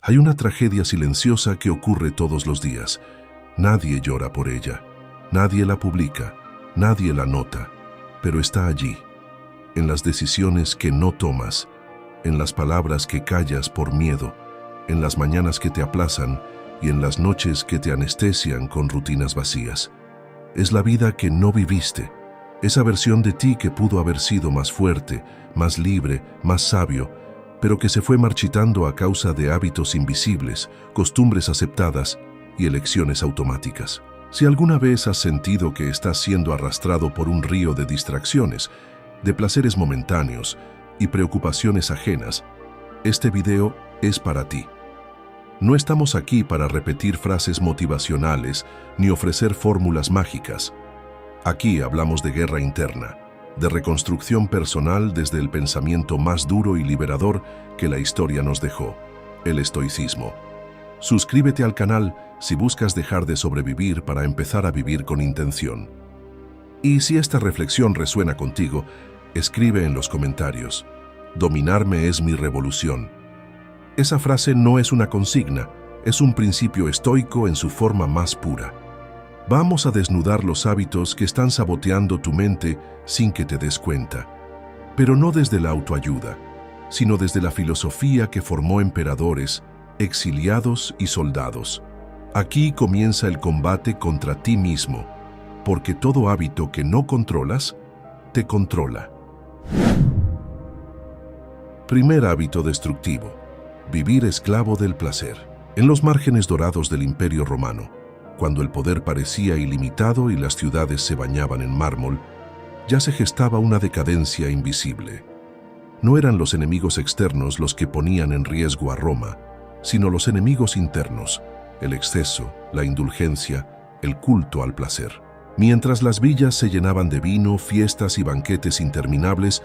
Hay una tragedia silenciosa que ocurre todos los días. Nadie llora por ella, nadie la publica, nadie la nota, pero está allí, en las decisiones que no tomas, en las palabras que callas por miedo, en las mañanas que te aplazan y en las noches que te anestesian con rutinas vacías. Es la vida que no viviste, esa versión de ti que pudo haber sido más fuerte, más libre, más sabio, pero que se fue marchitando a causa de hábitos invisibles, costumbres aceptadas y elecciones automáticas. Si alguna vez has sentido que estás siendo arrastrado por un río de distracciones, de placeres momentáneos y preocupaciones ajenas, este video es para ti. No estamos aquí para repetir frases motivacionales ni ofrecer fórmulas mágicas. Aquí hablamos de guerra interna, de reconstrucción personal desde el pensamiento más duro y liberador que la historia nos dejó, el estoicismo. Suscríbete al canal si buscas dejar de sobrevivir para empezar a vivir con intención. Y si esta reflexión resuena contigo, escribe en los comentarios: "Dominarme es mi revolución". Esa frase no es una consigna, es un principio estoico en su forma más pura. Vamos a desnudar los hábitos que están saboteando tu mente sin que te des cuenta. Pero no desde la autoayuda, sino desde la filosofía que formó emperadores, exiliados y soldados. Aquí comienza el combate contra ti mismo, porque todo hábito que no controlas, te controla. Primer hábito destructivo: vivir esclavo del placer. En los márgenes dorados del Imperio Romano, cuando el poder parecía ilimitado y las ciudades se bañaban en mármol, ya se gestaba una decadencia invisible. No eran los enemigos externos los que ponían en riesgo a Roma, sino los enemigos internos, el exceso, la indulgencia, el culto al placer. Mientras las villas se llenaban de vino, fiestas y banquetes interminables,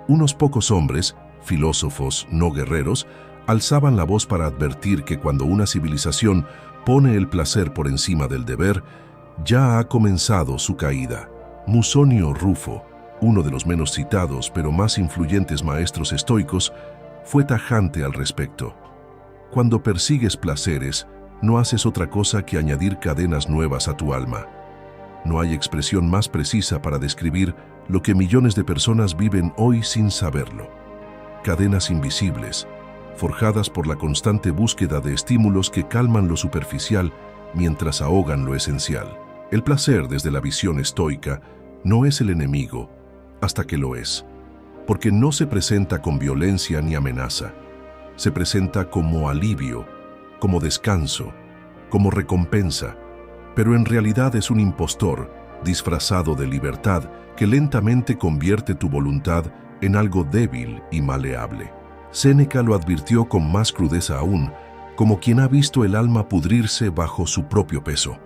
unos pocos hombres, filósofos no guerreros, alzaban la voz para advertir que cuando una civilización pone el placer por encima del deber, ya ha comenzado su caída. Musonio Rufo, uno de los menos citados pero más influyentes maestros estoicos, fue tajante al respecto. Cuando persigues placeres, no haces otra cosa que añadir cadenas nuevas a tu alma. No hay expresión más precisa para describir lo que millones de personas viven hoy sin saberlo. Cadenas invisibles, forjadas por la constante búsqueda de estímulos que calman lo superficial mientras ahogan lo esencial. El placer, desde la visión estoica, no es el enemigo, hasta que lo es, porque no se presenta con violencia ni amenaza. Se presenta como alivio, como descanso, como recompensa, pero en realidad es un impostor disfrazado de libertad que lentamente convierte tu voluntad en algo débil y maleable. Séneca lo advirtió con más crudeza aún, como quien ha visto el alma pudrirse bajo su propio peso.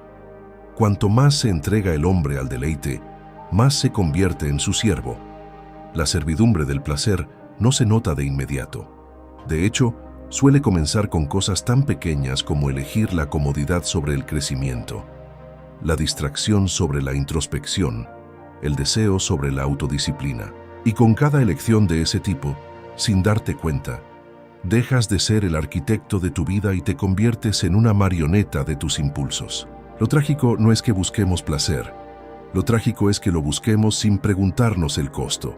Cuanto más se entrega el hombre al deleite, más se convierte en su siervo. La servidumbre del placer no se nota de inmediato. De hecho, suele comenzar con cosas tan pequeñas como elegir la comodidad sobre el crecimiento, la distracción sobre la introspección, el deseo sobre la autodisciplina. Y con cada elección de ese tipo, sin darte cuenta, dejas de ser el arquitecto de tu vida y te conviertes en una marioneta de tus impulsos. Lo trágico no es que busquemos placer. Lo trágico es que lo busquemos sin preguntarnos el costo.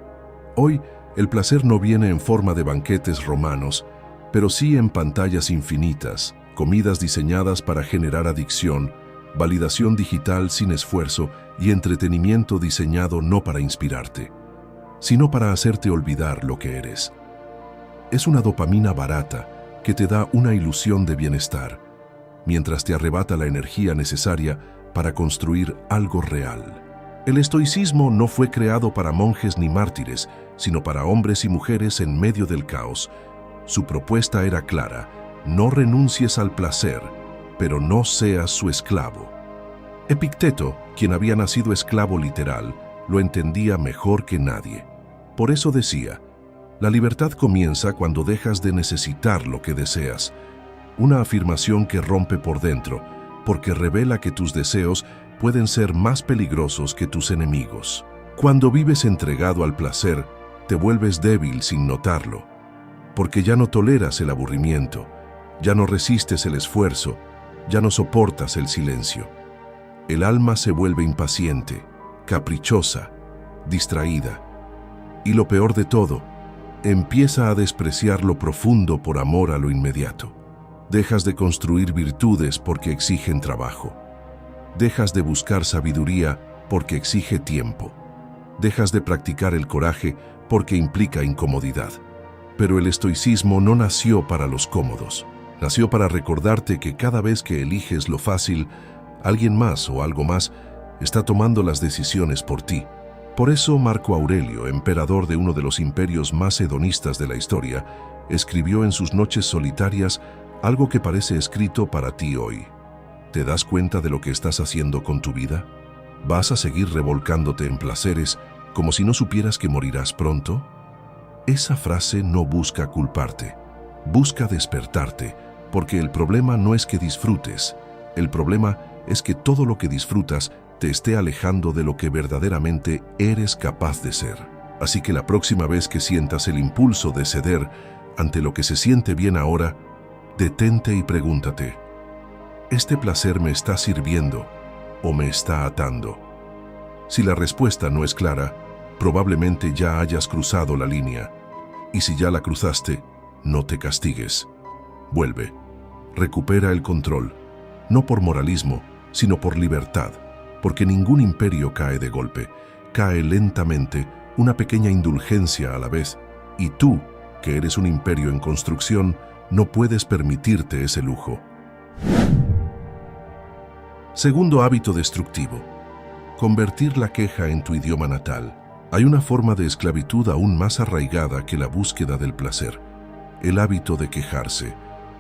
Hoy, el placer no viene en forma de banquetes romanos, pero sí en pantallas infinitas, comidas diseñadas para generar adicción, validación digital sin esfuerzo y entretenimiento diseñado no para inspirarte, sino para hacerte olvidar lo que eres. Es una dopamina barata que te da una ilusión de bienestar, mientras te arrebata la energía necesaria para construir algo real. El estoicismo no fue creado para monjes ni mártires, sino para hombres y mujeres en medio del caos. Su propuesta era clara: no renuncies al placer, pero no seas su esclavo. Epicteto, quien había nacido esclavo literal, lo entendía mejor que nadie. Por eso decía: la libertad comienza cuando dejas de necesitar lo que deseas. Una afirmación que rompe por dentro, porque revela que tus deseos pueden ser más peligrosos que tus enemigos. Cuando vives entregado al placer, te vuelves débil sin notarlo, porque ya no toleras el aburrimiento, Ya no resistes el esfuerzo, ya no soportas el silencio. El alma se vuelve impaciente, caprichosa, distraída. Y lo peor de todo, empieza a despreciar lo profundo por amor a lo inmediato. Dejas de construir virtudes porque exigen trabajo. Dejas de buscar sabiduría porque exige tiempo. Dejas de practicar el coraje porque implica incomodidad. Pero el estoicismo no nació para los cómodos. Nació para recordarte que cada vez que eliges lo fácil, alguien más o algo más está tomando las decisiones por ti. Por eso Marco Aurelio, emperador de uno de los imperios más hedonistas de la historia, escribió en sus noches solitarias algo que parece escrito para ti hoy. ¿Te das cuenta de lo que estás haciendo con tu vida? ¿Vas a seguir revolcándote en placeres como si no supieras que morirás pronto? Esa frase no busca culparte, busca despertarte, porque el problema no es que disfrutes, el problema es que todo lo que disfrutas te esté alejando de lo que verdaderamente eres capaz de ser. Así que la próxima vez que sientas el impulso de ceder ante lo que se siente bien ahora, detente y pregúntate, ¿este placer me está sirviendo o me está atando? Si la respuesta no es clara, probablemente ya hayas cruzado la línea. Y si ya la cruzaste, no te castigues. Vuelve, recupera el control, no por moralismo, sino por libertad, porque ningún imperio cae de golpe, cae lentamente, una pequeña indulgencia a la vez, y tú, que eres un imperio en construcción, no puedes permitirte ese lujo. Segundo hábito destructivo: convertir la queja en tu idioma natal. Hay una forma de esclavitud aún más arraigada que la búsqueda del placer: el hábito de quejarse,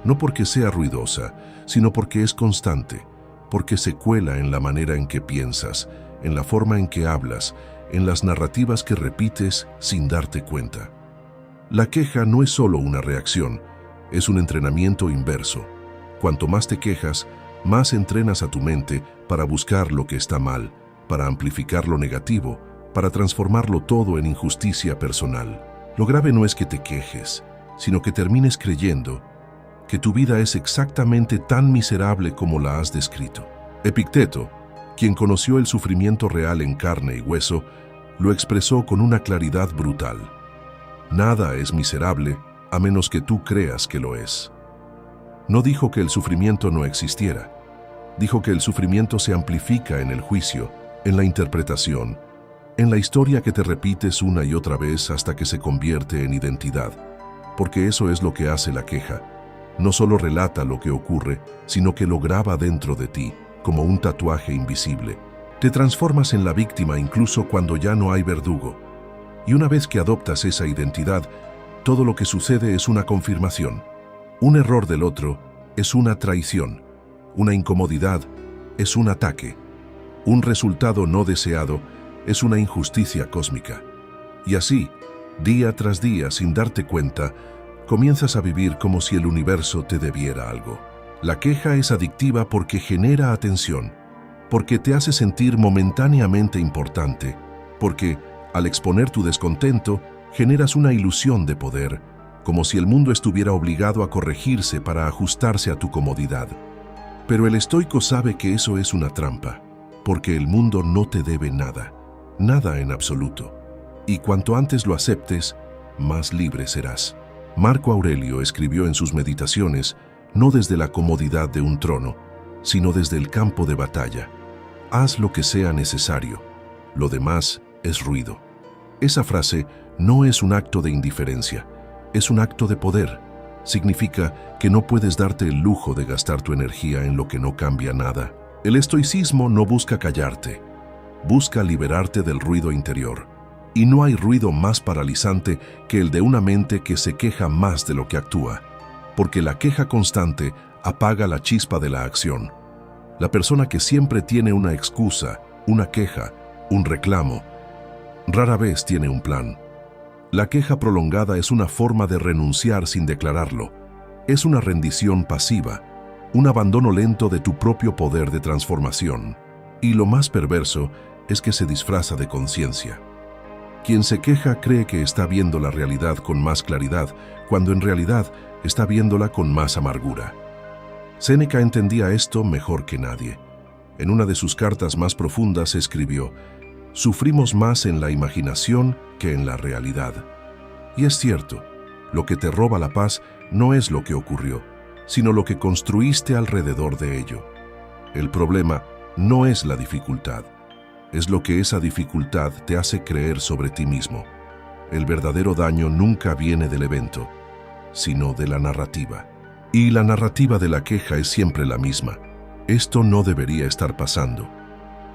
no porque sea ruidosa, sino porque es constante, porque se cuela en la manera en que piensas, en la forma en que hablas, en las narrativas que repites sin darte cuenta. La queja no es solo una reacción, es un entrenamiento inverso. Cuanto más te quejas, más entrenas a tu mente para buscar lo que está mal, para amplificar lo negativo, para transformarlo todo en injusticia personal. Lo grave no es que te quejes, sino que termines creyendo que tu vida es exactamente tan miserable como la has descrito. Epicteto, quien conoció el sufrimiento real en carne y hueso, lo expresó con una claridad brutal. Nada es miserable a menos que tú creas que lo es. No dijo que el sufrimiento no existiera. Dijo que el sufrimiento se amplifica en el juicio, en la interpretación, en la historia que te repites una y otra vez hasta que se convierte en identidad. Porque eso es lo que hace la queja. No solo relata lo que ocurre, sino que lo graba dentro de ti, como un tatuaje invisible. Te transformas en la víctima incluso cuando ya no hay verdugo. Y una vez que adoptas esa identidad, todo lo que sucede es una confirmación. Un error del otro es una traición. Una incomodidad es un ataque. Un resultado no deseado es una injusticia cósmica. Y así, día tras día, sin darte cuenta, comienzas a vivir como si el universo te debiera algo. La queja es adictiva porque genera atención, porque te hace sentir momentáneamente importante, porque, al exponer tu descontento, generas una ilusión de poder, como si el mundo estuviera obligado a corregirse para ajustarse a tu comodidad. Pero el estoico sabe que eso es una trampa, porque el mundo no te debe nada, nada en absoluto. Y cuanto antes lo aceptes, más libre serás. Marco Aurelio escribió en sus meditaciones, no desde la comodidad de un trono, sino desde el campo de batalla. Haz lo que sea necesario, lo demás es ruido. Esa frase no es un acto de indiferencia, es un acto de poder. Significa que no puedes darte el lujo de gastar tu energía en lo que no cambia nada. El estoicismo no busca callarte, busca liberarte del ruido interior. Y no hay ruido más paralizante que el de una mente que se queja más de lo que actúa, porque la queja constante apaga la chispa de la acción. La persona que siempre tiene una excusa, una queja, un reclamo, rara vez tiene un plan. La queja prolongada es una forma de renunciar sin declararlo. Es una rendición pasiva, un abandono lento de tu propio poder de transformación. Y lo más perverso es que se disfraza de conciencia. Quien se queja cree que está viendo la realidad con más claridad, cuando en realidad está viéndola con más amargura. Séneca entendía esto mejor que nadie. En una de sus cartas más profundas escribió: «Sufrimos más en la imaginación que en la realidad». Y es cierto, lo que te roba la paz no es lo que ocurrió, sino lo que construiste alrededor de ello. El problema no es la dificultad, es lo que esa dificultad te hace creer sobre ti mismo. El verdadero daño nunca viene del evento, sino de la narrativa. Y la narrativa de la queja es siempre la misma. Esto no debería estar pasando.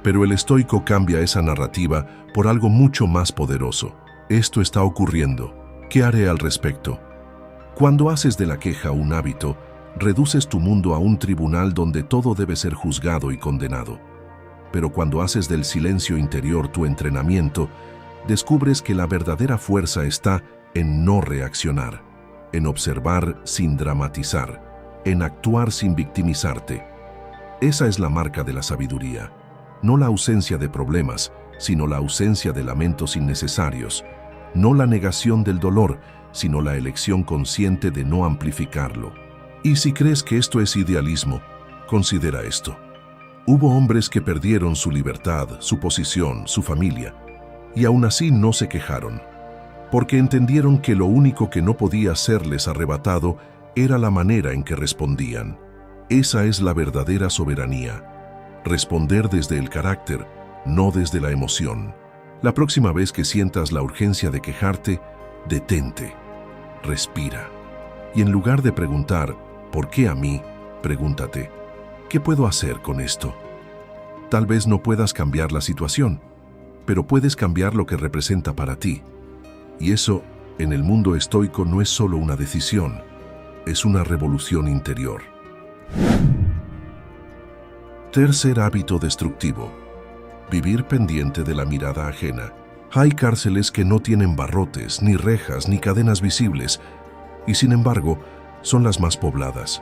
Pero el estoico cambia esa narrativa por algo mucho más poderoso. Esto está ocurriendo. ¿Qué haré al respecto? Cuando haces de la queja un hábito, reduces tu mundo a un tribunal donde todo debe ser juzgado y condenado. Pero cuando haces del silencio interior tu entrenamiento, descubres que la verdadera fuerza está en no reaccionar, en observar sin dramatizar, en actuar sin victimizarte. Esa es la marca de la sabiduría. No la ausencia de problemas, sino la ausencia de lamentos innecesarios. No la negación del dolor, sino la elección consciente de no amplificarlo. Y si crees que esto es idealismo, considera esto. Hubo hombres que perdieron su libertad, su posición, su familia, y aún así no se quejaron, porque entendieron que lo único que no podía serles arrebatado era la manera en que respondían. Esa es la verdadera soberanía. Responder desde el carácter, no desde la emoción. La próxima vez que sientas la urgencia de quejarte, detente, respira. Y en lugar de preguntar, ¿por qué a mí?, pregúntate, ¿qué puedo hacer con esto? Tal vez no puedas cambiar la situación, pero puedes cambiar lo que representa para ti. Y eso, en el mundo estoico, no es solo una decisión, es una revolución interior. Tercer hábito destructivo: vivir pendiente de la mirada ajena. Hay cárceles que no tienen barrotes, ni rejas, ni cadenas visibles, y sin embargo, son las más pobladas.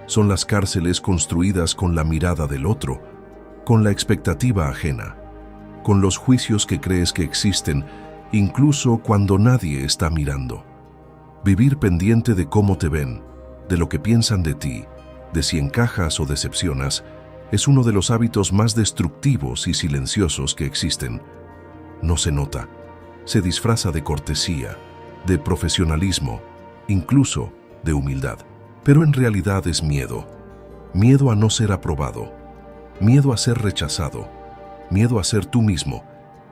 Son las cárceles construidas con la mirada del otro, con la expectativa ajena, con los juicios que crees que existen, incluso cuando nadie está mirando. Vivir pendiente de cómo te ven, de lo que piensan de ti, de si encajas o decepcionas, es uno de los hábitos más destructivos y silenciosos que existen. No se nota, se disfraza de cortesía, de profesionalismo, incluso de humildad. Pero en realidad es miedo. Miedo a no ser aprobado, miedo a ser rechazado, miedo a ser tú mismo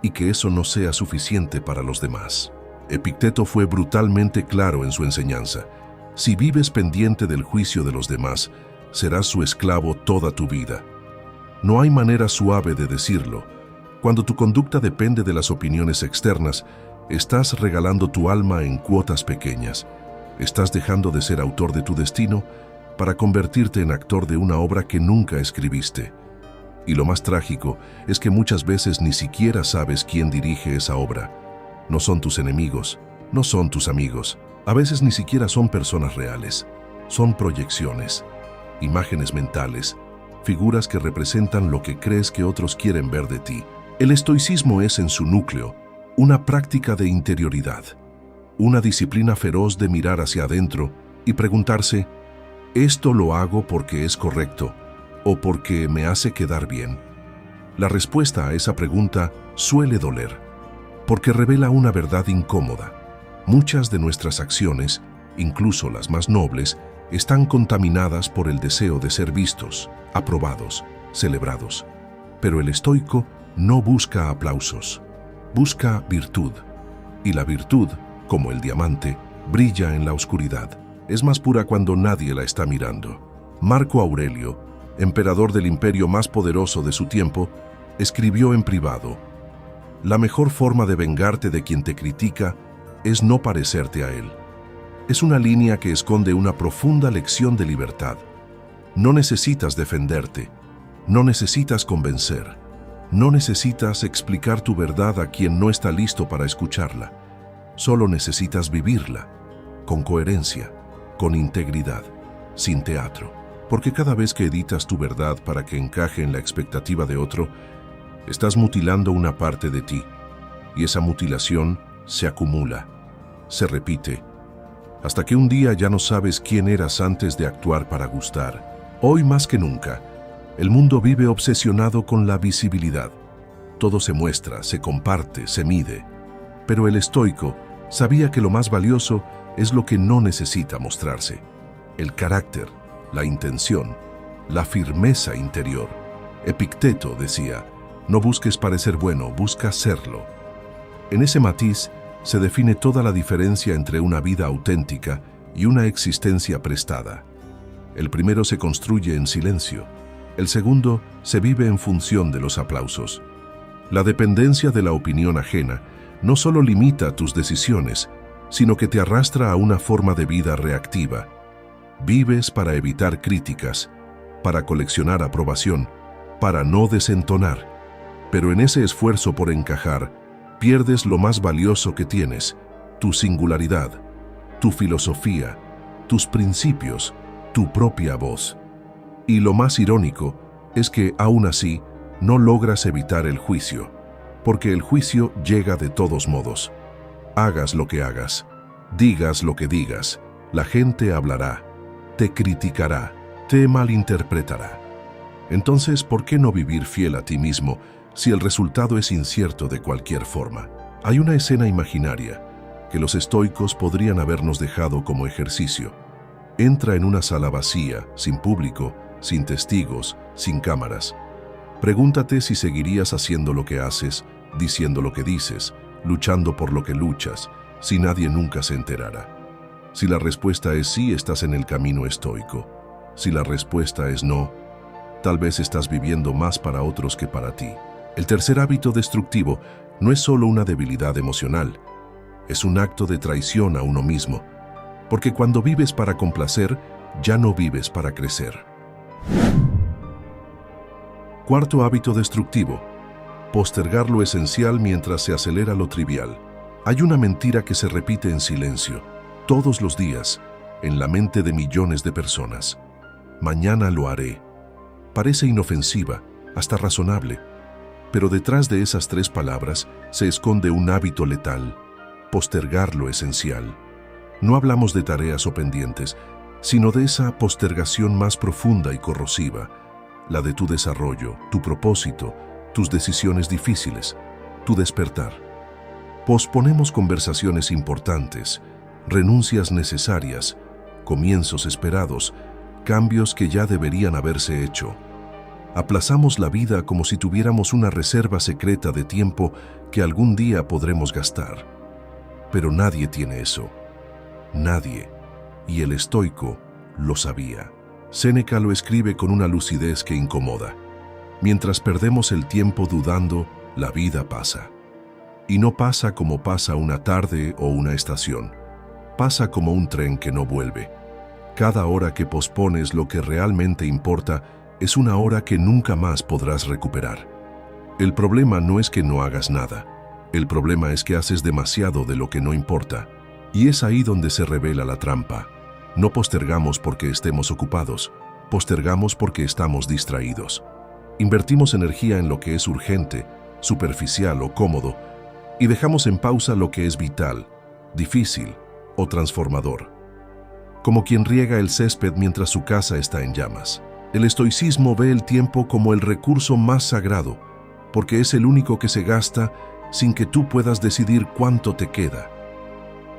y que eso no sea suficiente para los demás. Epicteto fue brutalmente claro en su enseñanza. Si vives pendiente del juicio de los demás, serás su esclavo toda tu vida. No hay manera suave de decirlo. Cuando tu conducta depende de las opiniones externas, estás regalando tu alma en cuotas pequeñas. Estás dejando de ser autor de tu destino para convertirte en actor de una obra que nunca escribiste. Y lo más trágico es que muchas veces ni siquiera sabes quién dirige esa obra. No son tus enemigos, no son tus amigos. A veces ni siquiera son personas reales. Son proyecciones, imágenes mentales, figuras que representan lo que crees que otros quieren ver de ti. El estoicismo es en su núcleo una práctica de interioridad, una disciplina feroz de mirar hacia adentro y preguntarse, ¿esto lo hago porque es correcto o porque me hace quedar bien? La respuesta a esa pregunta suele doler, porque revela una verdad incómoda. Muchas de nuestras acciones, incluso las más nobles, están contaminadas por el deseo de ser vistos, aprobados, celebrados. Pero el estoico no busca aplausos, busca virtud. Y la virtud, como el diamante, brilla en la oscuridad. Es más pura cuando nadie la está mirando. Marco Aurelio, emperador del imperio más poderoso de su tiempo, escribió en privado: «La mejor forma de vengarte de quien te critica es no parecerte a él». Es una línea que esconde una profunda lección de libertad. No necesitas defenderte, no necesitas convencer, no necesitas explicar tu verdad a quien no está listo para escucharla. Solo necesitas vivirla, con coherencia, con integridad, sin teatro. Porque cada vez que editas tu verdad para que encaje en la expectativa de otro, estás mutilando una parte de ti, y esa mutilación se acumula, se repite, hasta que un día ya no sabes quién eras antes de actuar para gustar. Hoy más que nunca, el mundo vive obsesionado con la visibilidad. Todo se muestra, se comparte, se mide. Pero el estoico sabía que lo más valioso es lo que no necesita mostrarse: el carácter, la intención, la firmeza interior. Epicteto decía: no busques parecer bueno, busca serlo. En ese matiz se define toda la diferencia entre una vida auténtica y una existencia prestada. El primero se construye en silencio, el segundo se vive en función de los aplausos. La dependencia de la opinión ajena no solo limita tus decisiones, sino que te arrastra a una forma de vida reactiva. Vives para evitar críticas, para coleccionar aprobación, para no desentonar. Pero en ese esfuerzo por encajar, pierdes lo más valioso que tienes: tu singularidad, tu filosofía, tus principios, tu propia voz. Y lo más irónico es que, aún así, no logras evitar el juicio, porque el juicio llega de todos modos. Hagas lo que hagas, digas lo que digas, la gente hablará, te criticará, te malinterpretará. Entonces, ¿por qué no vivir fiel a ti mismo si el resultado es incierto de cualquier forma? Hay una escena imaginaria que los estoicos podrían habernos dejado como ejercicio. Entra en una sala vacía, sin público, sin testigos, sin cámaras. Pregúntate si seguirías haciendo lo que haces, diciendo lo que dices, luchando por lo que luchas, si nadie nunca se enterara. Si la respuesta es sí, estás en el camino estoico. Si la respuesta es no, tal vez estás viviendo más para otros que para ti. El tercer hábito destructivo no es solo una debilidad emocional, es un acto de traición a uno mismo, porque cuando vives para complacer, ya no vives para crecer. Cuarto hábito destructivo: postergar lo esencial mientras se acelera lo trivial. Hay una mentira que se repite en silencio, todos los días, en la mente de millones de personas. Mañana lo haré. Parece inofensiva, hasta razonable, pero detrás de esas 3 palabras se esconde un hábito letal: postergar lo esencial. No hablamos de tareas o pendientes, sino de esa postergación más profunda y corrosiva, la de tu desarrollo, tu propósito, tus decisiones difíciles, tu despertar. Posponemos conversaciones importantes, renuncias necesarias, comienzos esperados, cambios que ya deberían haberse hecho. Aplazamos la vida como si tuviéramos una reserva secreta de tiempo que algún día podremos gastar. Pero nadie tiene eso. Nadie. Y el estoico lo sabía. Séneca lo escribe con una lucidez que incomoda. Mientras perdemos el tiempo dudando, la vida pasa. Y no pasa como pasa una tarde o una estación. Pasa como un tren que no vuelve. Cada hora que pospones lo que realmente importa es una hora que nunca más podrás recuperar. El problema no es que no hagas nada. El problema es que haces demasiado de lo que no importa. Y es ahí donde se revela la trampa. No postergamos porque estemos ocupados, postergamos porque estamos distraídos. Invertimos energía en lo que es urgente, superficial o cómodo, y dejamos en pausa lo que es vital, difícil o transformador. Como quien riega el césped mientras su casa está en llamas. El estoicismo ve el tiempo como el recurso más sagrado, porque es el único que se gasta sin que tú puedas decidir cuánto te queda.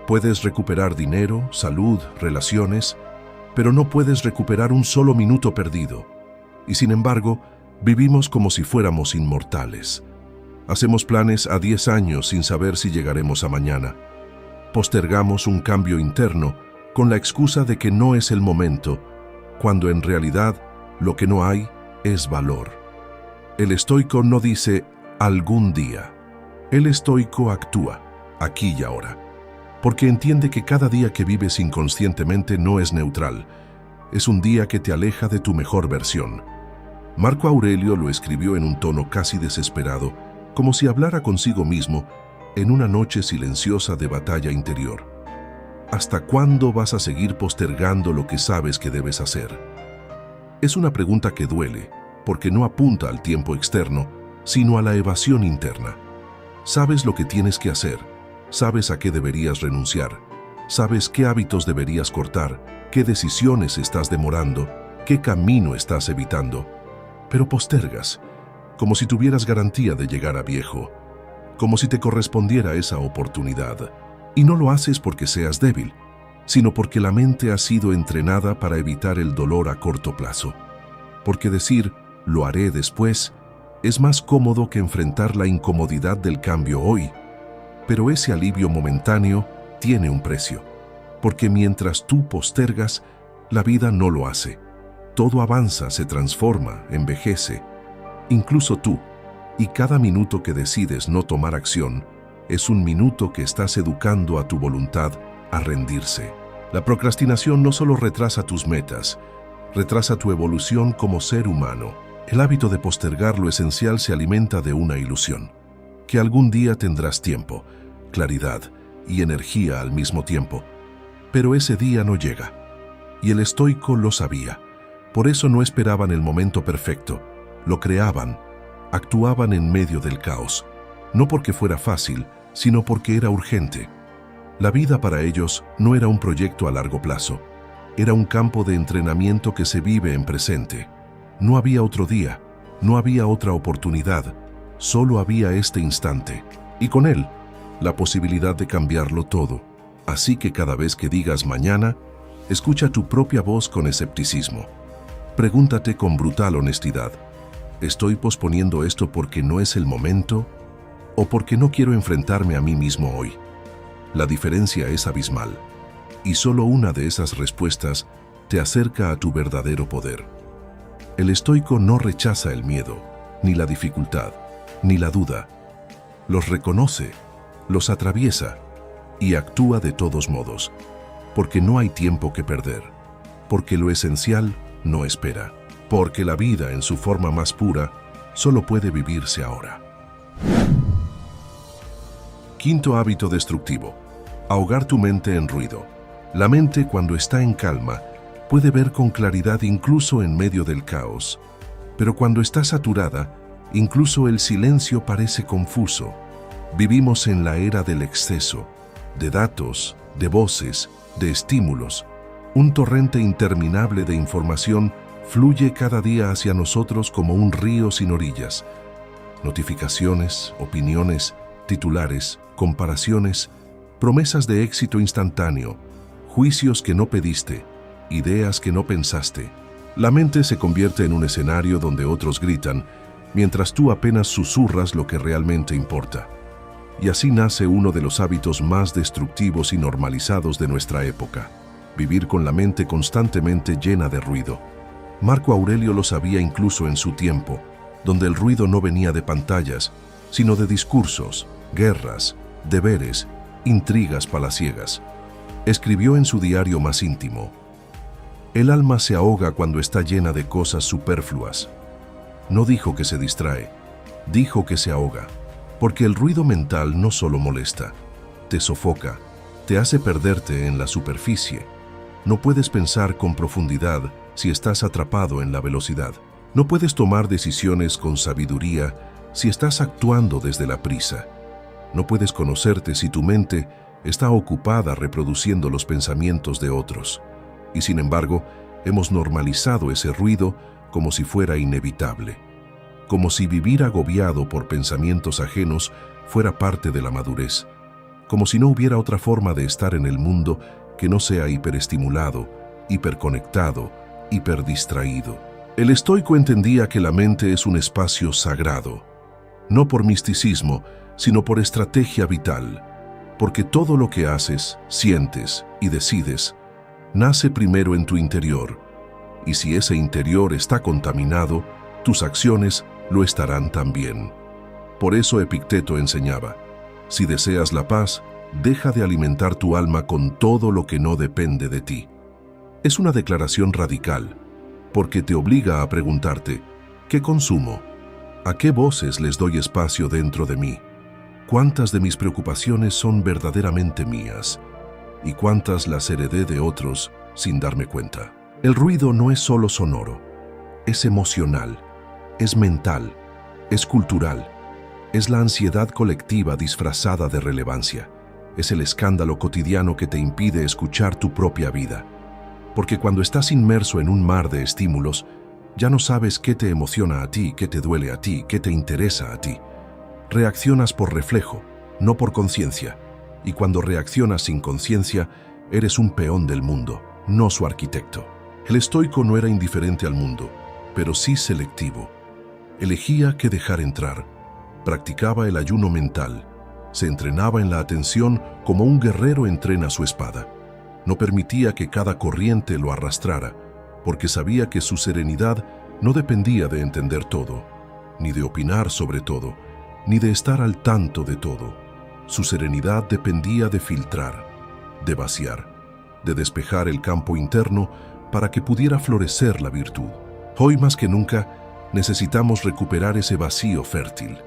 Puedes recuperar dinero, salud, relaciones, pero no puedes recuperar un solo minuto perdido. Y sin embargo, vivimos como si fuéramos inmortales. Hacemos planes a 10 años sin saber si llegaremos a mañana. Postergamos un cambio interno con la excusa de que no es el momento, cuando en realidad lo que no hay es valor. El estoico no dice algún día. El estoico actúa, aquí y ahora, porque entiende que cada día que vives inconscientemente no es neutral, es un día que te aleja de tu mejor versión. Marco Aurelio lo escribió en un tono casi desesperado, como si hablara consigo mismo en una noche silenciosa de batalla interior. ¿Hasta cuándo vas a seguir postergando lo que sabes que debes hacer? Es una pregunta que duele, porque no apunta al tiempo externo, sino a la evasión interna. Sabes lo que tienes que hacer, sabes a qué deberías renunciar, Sabes qué hábitos deberías cortar, qué decisiones estás demorando, qué camino estás evitando, pero postergas, como si tuvieras garantía de llegar a viejo, como si te correspondiera esa oportunidad. Y no lo haces porque seas débil, sino porque la mente ha sido entrenada para evitar el dolor a corto plazo. Porque decir, lo haré después, es más cómodo que enfrentar la incomodidad del cambio hoy. Pero ese alivio momentáneo tiene un precio, porque mientras tú postergas, la vida no lo hace. Todo avanza, se transforma, envejece. Incluso tú, y cada minuto que decides no tomar acción, es un minuto que estás educando a tu voluntad a rendirse. La procrastinación no solo retrasa tus metas, retrasa tu evolución como ser humano. El hábito de postergar lo esencial se alimenta de una ilusión, que algún día tendrás tiempo, claridad y energía al mismo tiempo. Pero ese día no llega, y el estoico lo sabía. Por eso no esperaban el momento perfecto, lo creaban, actuaban en medio del caos, no porque fuera fácil, sino porque era urgente. La vida para ellos no era un proyecto a largo plazo, era un campo de entrenamiento que se vive en presente. No había otro día, no había otra oportunidad, solo había este instante, y con él, la posibilidad de cambiarlo todo. Así que cada vez que digas mañana, escucha tu propia voz con escepticismo. Pregúntate con brutal honestidad, ¿estoy posponiendo esto porque no es el momento o porque no quiero enfrentarme a mí mismo hoy? La diferencia es abismal, y solo una de esas respuestas te acerca a tu verdadero poder. El estoico no rechaza el miedo, ni la dificultad, ni la duda. Los reconoce, los atraviesa y actúa de todos modos, porque no hay tiempo que perder, porque lo esencial no espera, porque la vida en su forma más pura solo puede vivirse ahora. Quinto hábito destructivo: ahogar tu mente en ruido. La mente, cuando está en calma, puede ver con claridad incluso en medio del caos. Pero cuando está saturada, incluso el silencio parece confuso. Vivimos en la era del exceso, de datos, de voces, de estímulos. Un torrente interminable de información fluye cada día hacia nosotros como un río sin orillas. Notificaciones, opiniones, titulares, comparaciones, promesas de éxito instantáneo, juicios que no pediste, ideas que no pensaste. La mente se convierte en un escenario donde otros gritan, mientras tú apenas susurras lo que realmente importa. Y así nace uno de los hábitos más destructivos y normalizados de nuestra época: vivir con la mente constantemente llena de ruido. Marco Aurelio lo sabía incluso en su tiempo, donde el ruido no venía de pantallas, sino de discursos, guerras, deberes, intrigas palaciegas. Escribió en su diario más íntimo: el alma se ahoga cuando está llena de cosas superfluas. No dijo que se distrae, dijo que se ahoga, porque el ruido mental no solo molesta, te sofoca, te hace perderte en la superficie. No puedes pensar con profundidad si estás atrapado en la velocidad. No puedes tomar decisiones con sabiduría si estás actuando desde la prisa. No puedes conocerte si tu mente está ocupada reproduciendo los pensamientos de otros. Y sin embargo, hemos normalizado ese ruido como si fuera inevitable, como si vivir agobiado por pensamientos ajenos fuera parte de la madurez, como si no hubiera otra forma de estar en el mundo que no sea hiperestimulado, hiperconectado, hiperdistraído. El estoico entendía que la mente es un espacio sagrado, no por misticismo, sino por estrategia vital, porque todo lo que haces, sientes y decides nace primero en tu interior, y si ese interior está contaminado, tus acciones lo estarán también. Por eso Epicteto enseñaba: si deseas la paz, deja de alimentar tu alma con todo lo que no depende de ti. Es una declaración radical, porque te obliga a preguntarte: ¿qué consumo? ¿A qué voces les doy espacio dentro de mí? ¿Cuántas de mis preocupaciones son verdaderamente mías? ¿Y cuántas las heredé de otros sin darme cuenta? El ruido no es solo sonoro, es emocional, es mental, es cultural, es la ansiedad colectiva disfrazada de relevancia, es el escándalo cotidiano que te impide escuchar tu propia vida. Porque cuando estás inmerso en un mar de estímulos, ya no sabes qué te emociona a ti, qué te duele a ti, qué te interesa a ti. Reaccionas por reflejo, no por conciencia, y cuando reaccionas sin conciencia, eres un peón del mundo, no su arquitecto. El estoico no era indiferente al mundo, pero sí selectivo. Elegía qué dejar entrar, practicaba el ayuno mental, se entrenaba en la atención como un guerrero entrena su espada. No permitía que cada corriente lo arrastrara, porque sabía que su serenidad no dependía de entender todo, ni de opinar sobre todo, ni de estar al tanto de todo. Su serenidad dependía de filtrar, de vaciar, de despejar el campo interno para que pudiera florecer la virtud. Hoy más que nunca necesitamos recuperar ese vacío fértil,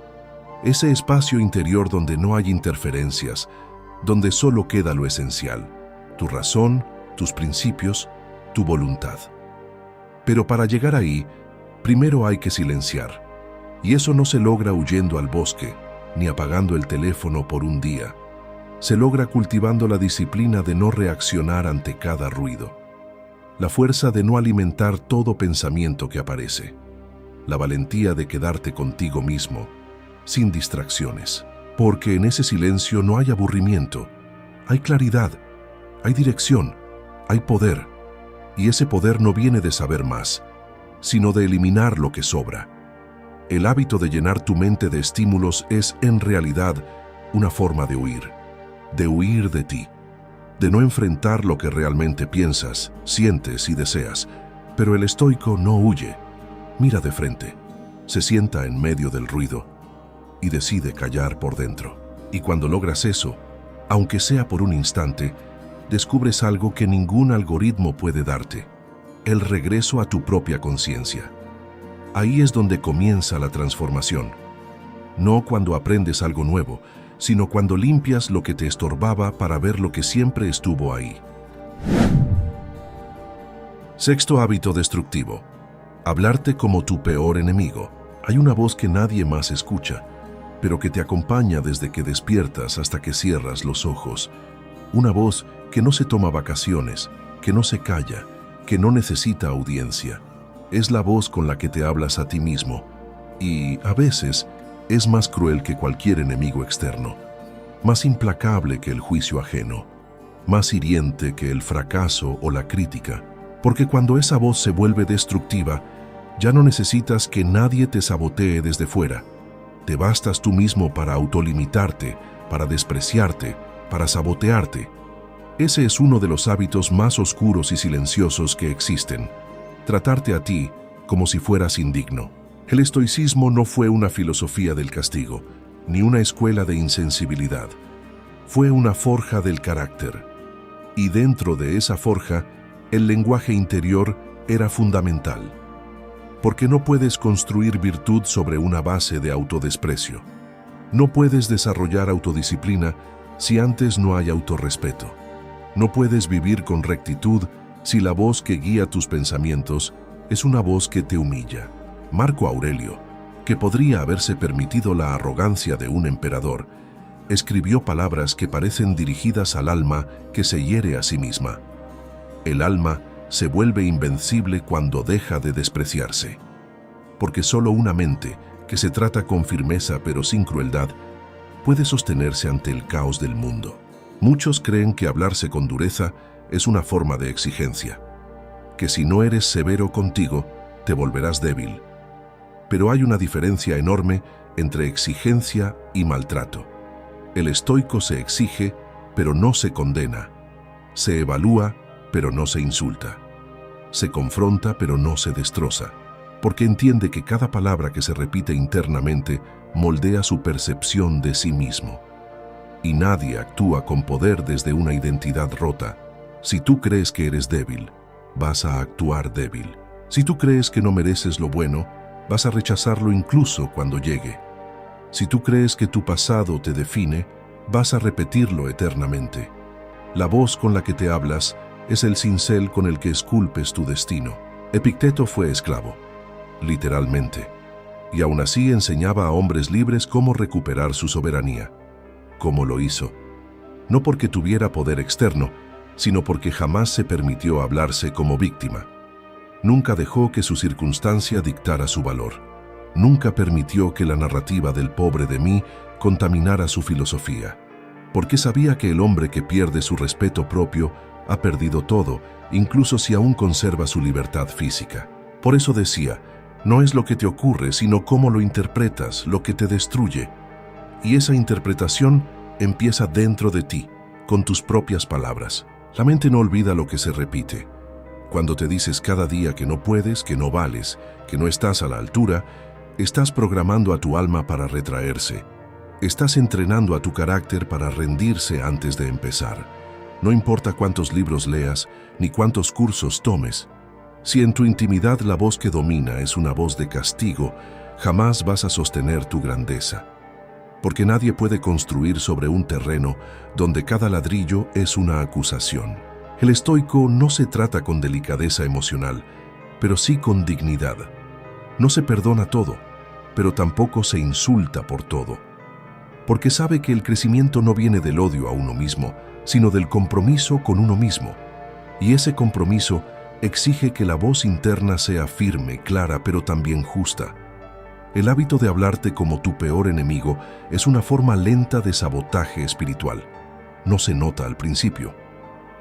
ese espacio interior donde no hay interferencias, donde solo queda lo esencial, tu razón, tus principios, tu voluntad. Pero para llegar ahí, primero hay que silenciar, y eso no se logra huyendo al bosque, ni apagando el teléfono por un día. Se logra cultivando la disciplina de no reaccionar ante cada ruido, la fuerza de no alimentar todo pensamiento que aparece, la valentía de quedarte contigo mismo, sin distracciones, porque en ese silencio no hay aburrimiento, hay claridad, hay dirección, hay poder, y ese poder no viene de saber más, sino de eliminar lo que sobra. El hábito de llenar tu mente de estímulos es, en realidad, una forma de huir de ti, de no enfrentar lo que realmente piensas, sientes y deseas. Pero el estoico no huye, mira de frente, se sienta en medio del ruido y decide callar por dentro. Y cuando logras eso, aunque sea por un instante, descubres algo que ningún algoritmo puede darte: el regreso a tu propia conciencia. Ahí es donde comienza la transformación. No cuando aprendes algo nuevo, sino cuando limpias lo que te estorbaba para ver lo que siempre estuvo ahí. Sexto hábito destructivo: hablarte como tu peor enemigo. Hay una voz que nadie más escucha, pero que te acompaña desde que despiertas hasta que cierras los ojos. Una voz que no se toma vacaciones, que no se calla, que no necesita audiencia. Es la voz con la que te hablas a ti mismo, y a veces es más cruel que cualquier enemigo externo, más implacable que el juicio ajeno, más hiriente que el fracaso o la crítica, porque cuando esa voz se vuelve destructiva, ya no necesitas que nadie te sabotee desde fuera. Te bastas tú mismo para autolimitarte, para despreciarte, para sabotearte. Ese es uno de los hábitos más oscuros y silenciosos que existen: tratarte a ti como si fueras indigno. El estoicismo no fue una filosofía del castigo, ni una escuela de insensibilidad. Fue una forja del carácter. Y dentro de esa forja, el lenguaje interior era fundamental. Porque no puedes construir virtud sobre una base de autodesprecio. No puedes desarrollar autodisciplina si antes no hay autorrespeto. No puedes vivir con rectitud si la voz que guía tus pensamientos es una voz que te humilla. Marco Aurelio, que podría haberse permitido la arrogancia de un emperador, escribió palabras que parecen dirigidas al alma que se hiere a sí misma. El alma se vuelve invencible cuando deja de despreciarse. Porque solo una mente que se trata con firmeza pero sin crueldad puede sostenerse ante el caos del mundo. Muchos creen que hablarse con dureza es una forma de exigencia, que si no eres severo contigo, te volverás débil. Pero hay una diferencia enorme entre exigencia y maltrato. El estoico se exige, pero no se condena. Se evalúa, pero no se insulta. Se confronta, pero no se destroza, porque entiende que cada palabra que se repite internamente moldea su percepción de sí mismo. Y nadie actúa con poder desde una identidad rota. Si tú crees que eres débil, vas a actuar débil. Si tú crees que no mereces lo bueno, vas a rechazarlo incluso cuando llegue. Si tú crees que tu pasado te define, vas a repetirlo eternamente. La voz con la que te hablas es el cincel con el que esculpes tu destino. Epicteto fue esclavo, literalmente, y aún así enseñaba a hombres libres cómo recuperar su soberanía. ¿Cómo lo hizo? no porque tuviera poder externo, sino porque jamás se permitió hablarse como víctima. Nunca dejó que su circunstancia dictara su valor. Nunca permitió que la narrativa del pobre de mí contaminara su filosofía, porque sabía que el hombre que pierde su respeto propio ha perdido todo, incluso si aún conserva su libertad física. Por eso decía, no es lo que te ocurre, sino cómo lo interpretas, lo que te destruye. Y esa interpretación empieza dentro de ti, con tus propias palabras. La mente no olvida lo que se repite. Cuando te dices cada día que no puedes, que no vales, que no estás a la altura, estás programando a tu alma para retraerse. Estás entrenando a tu carácter para rendirse antes de empezar. No importa cuántos libros leas, ni cuántos cursos tomes. Si en tu intimidad la voz que domina es una voz de castigo, jamás vas a sostener tu grandeza. Porque nadie puede construir sobre un terreno donde cada ladrillo es una acusación. El estoico no se trata con delicadeza emocional, pero sí con dignidad. No se perdona todo, pero tampoco se insulta por todo. Porque sabe que el crecimiento no viene del odio a uno mismo, sino del compromiso con uno mismo. Y ese compromiso exige que la voz interna sea firme, clara, pero también justa. El hábito de hablarte como tu peor enemigo es una forma lenta de sabotaje espiritual. No se nota al principio,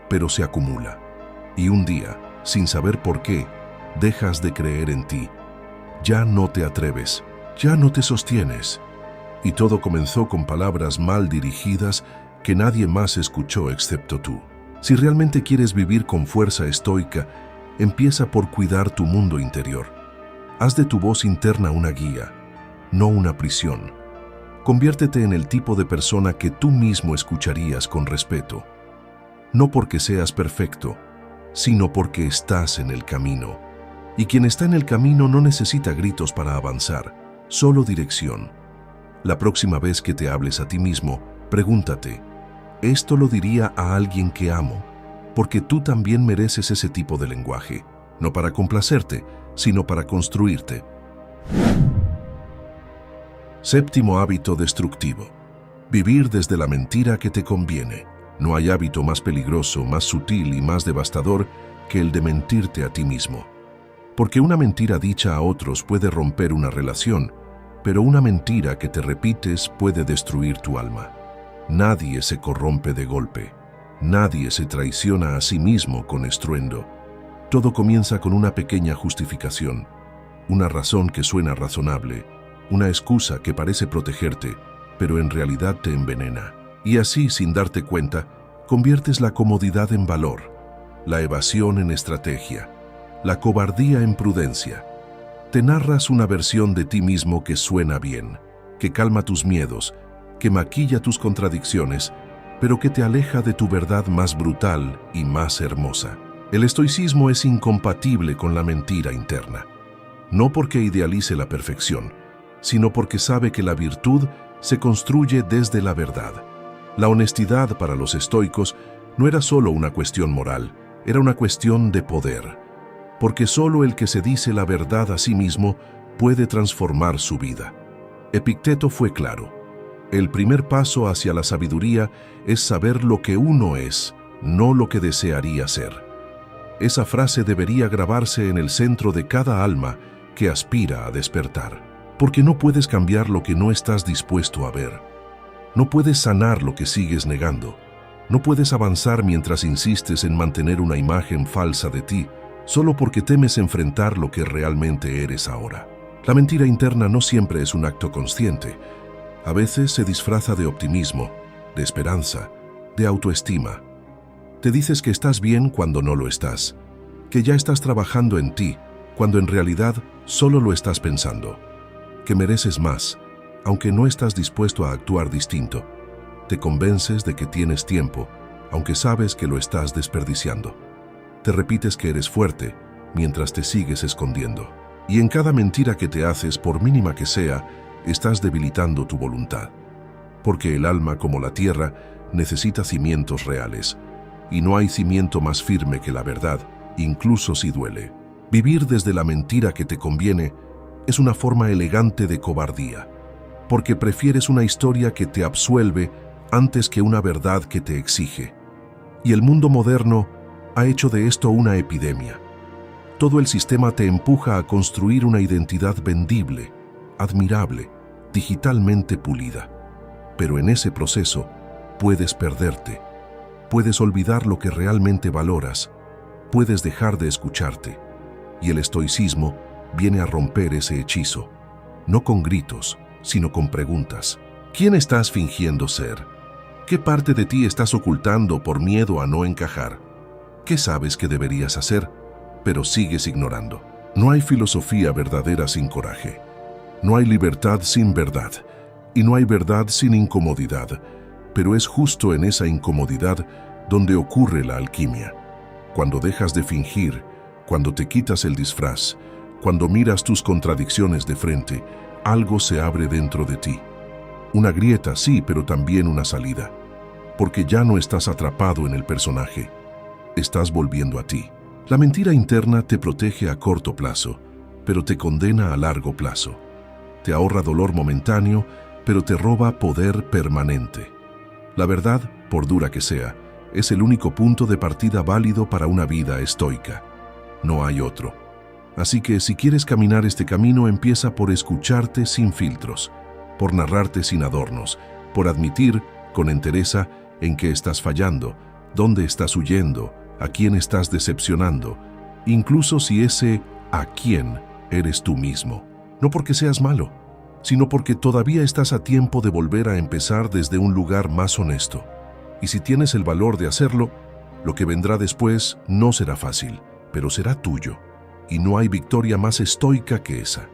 pero se acumula. Y un día, sin saber por qué, dejas de creer en ti. Ya no te atreves, ya no te sostienes. Y todo comenzó con palabras mal dirigidas que nadie más escuchó excepto tú. Si realmente quieres vivir con fuerza estoica, empieza por cuidar tu mundo interior. Haz de tu voz interna una guía, no una prisión. Conviértete en el tipo de persona que tú mismo escucharías con respeto. No porque seas perfecto, sino porque estás en el camino. Y quien está en el camino no necesita gritos para avanzar, solo dirección. La próxima vez que te hables a ti mismo, pregúntate, ¿esto lo diría a alguien que amo? Porque tú también mereces ese tipo de lenguaje, no para complacerte, sino para construirte. Séptimo hábito destructivo. Vivir desde la mentira que te conviene. No hay hábito más peligroso, más sutil y más devastador que el de mentirte a ti mismo. Porque una mentira dicha a otros puede romper una relación, pero una mentira que te repites puede destruir tu alma. Nadie se corrompe de golpe. Nadie se traiciona a sí mismo con estruendo. Todo comienza con una pequeña justificación, una razón que suena razonable, una excusa que parece protegerte, pero en realidad te envenena. Y así, sin darte cuenta, conviertes la comodidad en valor, la evasión en estrategia, la cobardía en prudencia. Te narras una versión de ti mismo que suena bien, que calma tus miedos, que maquilla tus contradicciones, pero que te aleja de tu verdad más brutal y más hermosa. El estoicismo es incompatible con la mentira interna, no porque idealice la perfección, sino porque sabe que la virtud se construye desde la verdad. La honestidad para los estoicos no era solo una cuestión moral, era una cuestión de poder, porque solo el que se dice la verdad a sí mismo puede transformar su vida. Epicteto fue claro. El primer paso hacia la sabiduría es saber lo que uno es, no lo que desearía ser. Esa frase debería grabarse en el centro de cada alma que aspira a despertar. Porque no puedes cambiar lo que no estás dispuesto a ver. No puedes sanar lo que sigues negando. No puedes avanzar mientras insistes en mantener una imagen falsa de ti, solo porque temes enfrentar lo que realmente eres ahora. La mentira interna no siempre es un acto consciente. A veces se disfraza de optimismo, de esperanza, de autoestima. Te dices que estás bien cuando no lo estás, que ya estás trabajando en ti, cuando en realidad solo lo estás pensando, que mereces más, aunque no estás dispuesto a actuar distinto. Te convences de que tienes tiempo, aunque sabes que lo estás desperdiciando. Te repites que eres fuerte, mientras te sigues escondiendo. Y en cada mentira que te haces, por mínima que sea, estás debilitando tu voluntad. Porque el alma, como la tierra, necesita cimientos reales. Y no hay cimiento más firme que la verdad, incluso si duele. Vivir desde la mentira que te conviene es una forma elegante de cobardía. Porque prefieres una historia que te absuelve antes que una verdad que te exige. Y el mundo moderno ha hecho de esto una epidemia. Todo el sistema te empuja a construir una identidad vendible, admirable, digitalmente pulida. Pero en ese proceso puedes perderte, puedes olvidar lo que realmente valoras, puedes dejar de escucharte. Y el estoicismo viene a romper ese hechizo, no con gritos, sino con preguntas. ¿Quién estás fingiendo ser? ¿Qué parte de ti estás ocultando por miedo a no encajar? ¿Qué sabes que deberías hacer, pero sigues ignorando? No hay filosofía verdadera sin coraje. No hay libertad sin verdad. Y no hay verdad sin incomodidad. Pero es justo en esa incomodidad donde ocurre la alquimia. Cuando dejas de fingir, cuando te quitas el disfraz, cuando miras tus contradicciones de frente, algo se abre dentro de ti. Una grieta, sí, pero también una salida. Porque ya no estás atrapado en el personaje. Estás volviendo a ti. La mentira interna te protege a corto plazo, pero te condena a largo plazo. Te ahorra dolor momentáneo, pero te roba poder permanente. La verdad, por dura que sea, es el único punto de partida válido para una vida estoica. No hay otro. Así que si quieres caminar este camino, empieza por escucharte sin filtros, por narrarte sin adornos, por admitir con entereza en qué estás fallando, dónde estás huyendo, a quién estás decepcionando, incluso si ese a quién eres tú mismo. No porque seas malo, sino porque todavía estás a tiempo de volver a empezar desde un lugar más honesto. Y si tienes el valor de hacerlo, lo que vendrá después no será fácil, pero será tuyo. Y no hay victoria más estoica que esa.